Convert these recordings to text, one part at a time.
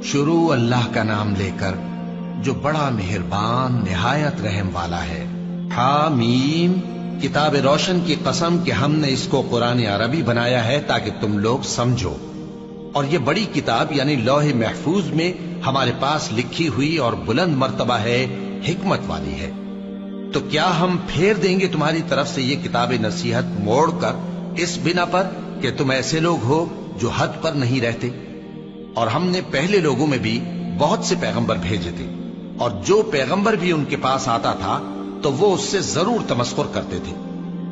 شروع اللہ کا نام لے کر جو بڑا مہربان نہایت رحم والا ہے۔ حامیم، کتاب روشن کی قسم کہ ہم نے اس کو قرآن عربی بنایا ہے تاکہ تم لوگ سمجھو، اور یہ بڑی کتاب یعنی لوح محفوظ میں ہمارے پاس لکھی ہوئی اور بلند مرتبہ ہے، حکمت والی ہے۔ تو کیا ہم پھیر دیں گے تمہاری طرف سے یہ کتاب نصیحت موڑ کر اس بنا پر کہ تم ایسے لوگ ہو جو حد پر نہیں رہتے؟ اور ہم نے پہلے لوگوں میں بھی بہت سے پیغمبر بھیجے تھے، اور جو پیغمبر بھی ان کے پاس آتا تھا تو وہ اس سے ضرور تمسخر کرتے تھے،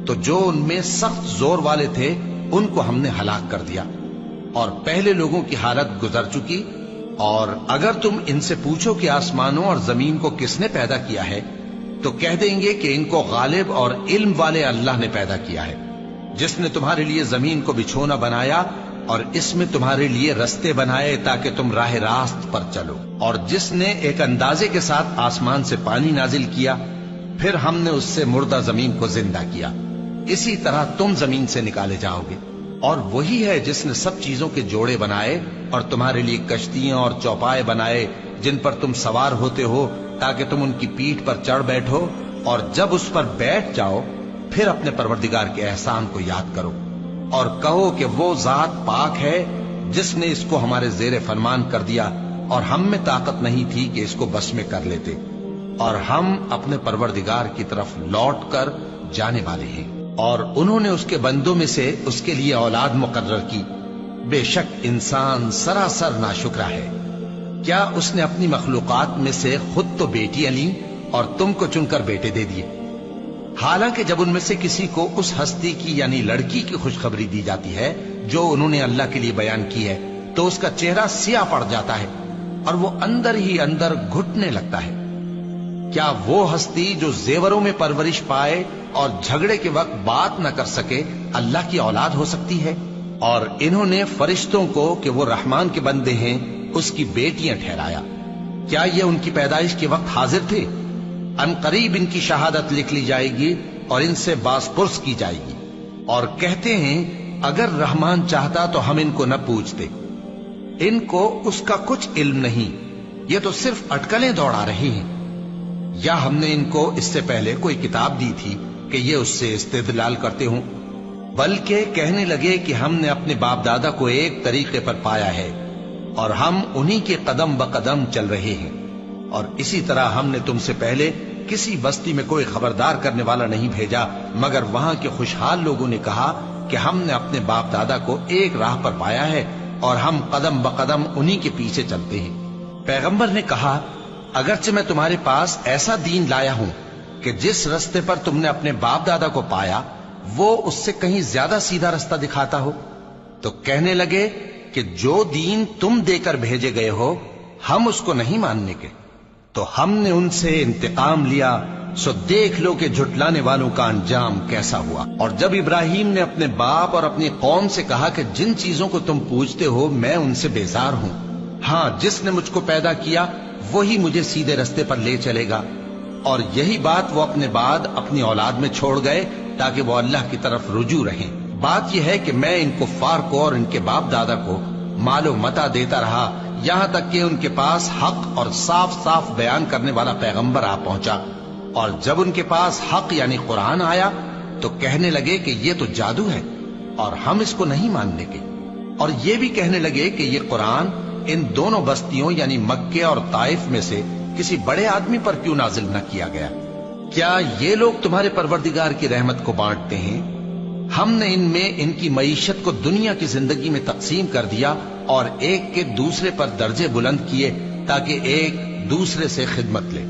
تو جو ان میں سخت زور والے تھے ان کو ہم نے ہلاک کر دیا، اور پہلے لوگوں کی حالت گزر چکی۔ اور اگر تم ان سے پوچھو کہ آسمانوں اور زمین کو کس نے پیدا کیا ہے، تو کہہ دیں گے کہ ان کو غالب اور علم والے اللہ نے پیدا کیا ہے، جس نے تمہارے لیے زمین کو بچھونا بنایا اور اس میں تمہارے لیے رستے بنائے تاکہ تم راہ راست پر چلو، اور جس نے ایک اندازے کے ساتھ آسمان سے پانی نازل کیا، پھر ہم نے اس سے مردہ زمین کو زندہ کیا، اسی طرح تم زمین سے نکالے جاؤ گے۔ اور وہی ہے جس نے سب چیزوں کے جوڑے بنائے اور تمہارے لیے کشتیاں اور چوپائے بنائے جن پر تم سوار ہوتے ہو تاکہ تم ان کی پیٹھ پر چڑھ بیٹھو، اور جب اس پر بیٹھ جاؤ پھر اپنے پروردگار کے احسان کو یاد کرو، اور کہو کہ وہ ذات پاک ہے جس نے اس کو ہمارے زیر فرمان کر دیا، اور ہم میں طاقت نہیں تھی کہ اس کو بس میں کر لیتے، اور ہم اپنے پروردگار کی طرف لوٹ کر جانے والے ہیں۔ اور انہوں نے اس کے بندوں میں سے اس کے لیے اولاد مقرر کی، بے شک انسان سراسر ناشکرا ہے۔ کیا اس نے اپنی مخلوقات میں سے خود تو بیٹیاں لیں اور تم کو چن کر بیٹے دے دیے؟ حالانکہ جب ان میں سے کسی کو اس ہستی کی یعنی لڑکی کی خوشخبری دی جاتی ہے جو انہوں نے اللہ کے لیے بیان کی ہے، تو اس کا چہرہ سیاہ پڑ جاتا ہے اور وہ اندر ہی اندر گھٹنے لگتا ہے۔ کیا وہ ہستی جو زیوروں میں پرورش پائے اور جھگڑے کے وقت بات نہ کر سکے اللہ کی اولاد ہو سکتی ہے؟ اور انہوں نے فرشتوں کو کہ وہ رحمان کے بندے ہیں اس کی بیٹیاں ٹھہرایا۔ کیا یہ ان کی پیدائش کے وقت حاضر تھے؟ ان قریب ان کی شہادت لکھ لی جائے گی اور ان سے باز پرس کی جائے گی، اور کہتے ہیں اگر رحمان چاہتا تو ہم ان کو نہ پوچھتے۔ ان کو اس کا کچھ علم نہیں، یہ تو صرف اٹکلیں دوڑا رہے ہیں۔ یا ہم نے ان کو اس سے پہلے کوئی کتاب دی تھی کہ یہ اس سے استدلال کرتے ہوں؟ بلکہ کہنے لگے کہ ہم نے اپنے باپ دادا کو ایک طریقے پر پایا ہے اور ہم انہی کے قدم بقدم چل رہے ہیں، اور اسی طرح ہم نے تم سے پہلے کسی بستی میں کوئی خبردار کرنے والا نہیں بھیجا مگر وہاں کے خوشحال لوگوں نے کہا کہ ہم نے اپنے باپ دادا کو ایک راہ پر پایا ہے اور ہم قدم بقدم انہی کے پیچھے چلتے ہیں۔ پیغمبر نے کہا اگرچہ میں تمہارے پاس ایسا دین لایا ہوں کہ جس رستے پر تم نے اپنے باپ دادا کو پایا وہ اس سے کہیں زیادہ سیدھا رستہ دکھاتا ہو، تو کہنے لگے کہ جو دین تم دے کر بھیجے گئے ہو ہم اس کو نہیں ماننے کے، تو ہم نے ان سے انتقام لیا، سو دیکھ لو کہ جھٹلانے والوں کا انجام کیسا ہوا۔ اور جب ابراہیم نے اپنے باپ اور اپنی قوم سے کہا کہ جن چیزوں کو تم پوجتے ہو میں ان سے بیزار ہوں، ہاں جس نے مجھ کو پیدا کیا وہی مجھے سیدھے رستے پر لے چلے گا، اور یہی بات وہ اپنے بعد اپنی اولاد میں چھوڑ گئے تاکہ وہ اللہ کی طرف رجوع رہیں۔ بات یہ ہے کہ میں ان کفار کو اور ان کے باپ دادا کو مال و متاع دیتا رہا یہاں تک کہ ان کے پاس حق اور صاف صاف بیان کرنے والا پیغمبر آ پہنچا، اور جب ان کے پاس حق یعنی قرآن آیا تو کہنے لگے کہ یہ تو جادو ہے اور ہم اس کو نہیں ماننے کے، اور یہ بھی کہنے لگے کہ یہ قرآن ان دونوں بستیوں یعنی مکے اور طائف میں سے کسی بڑے آدمی پر کیوں نازل نہ کیا گیا؟ کیا یہ لوگ تمہارے پروردگار کی رحمت کو بانٹتے ہیں؟ ہم نے ان میں ان کی معیشت کو دنیا کی زندگی میں تقسیم کر دیا اور ایک کے دوسرے پر درجے بلند کیے تاکہ ایک دوسرے سے خدمت لے،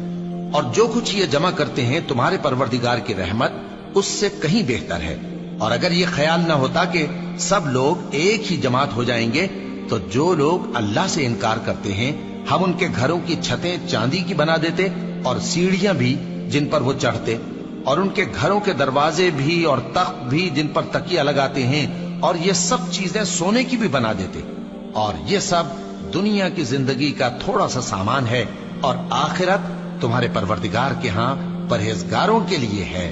اور جو کچھ یہ جمع کرتے ہیں تمہارے پروردگار کی رحمت اس سے کہیں بہتر ہے۔ اور اگر یہ خیال نہ ہوتا کہ سب لوگ ایک ہی جماعت ہو جائیں گے تو جو لوگ اللہ سے انکار کرتے ہیں ہم ان کے گھروں کی چھتیں چاندی کی بنا دیتے اور سیڑھیاں بھی جن پر وہ چڑھتے، اور ان کے گھروں کے دروازے بھی اور تخت بھی جن پر تکیہ لگاتے ہیں، اور یہ سب چیزیں سونے کی بھی بنا دیتے، اور یہ سب دنیا کی زندگی کا تھوڑا سا سامان ہے، اور آخرت تمہارے پروردگار کے ہاں پرہیزگاروں کے لیے ہے۔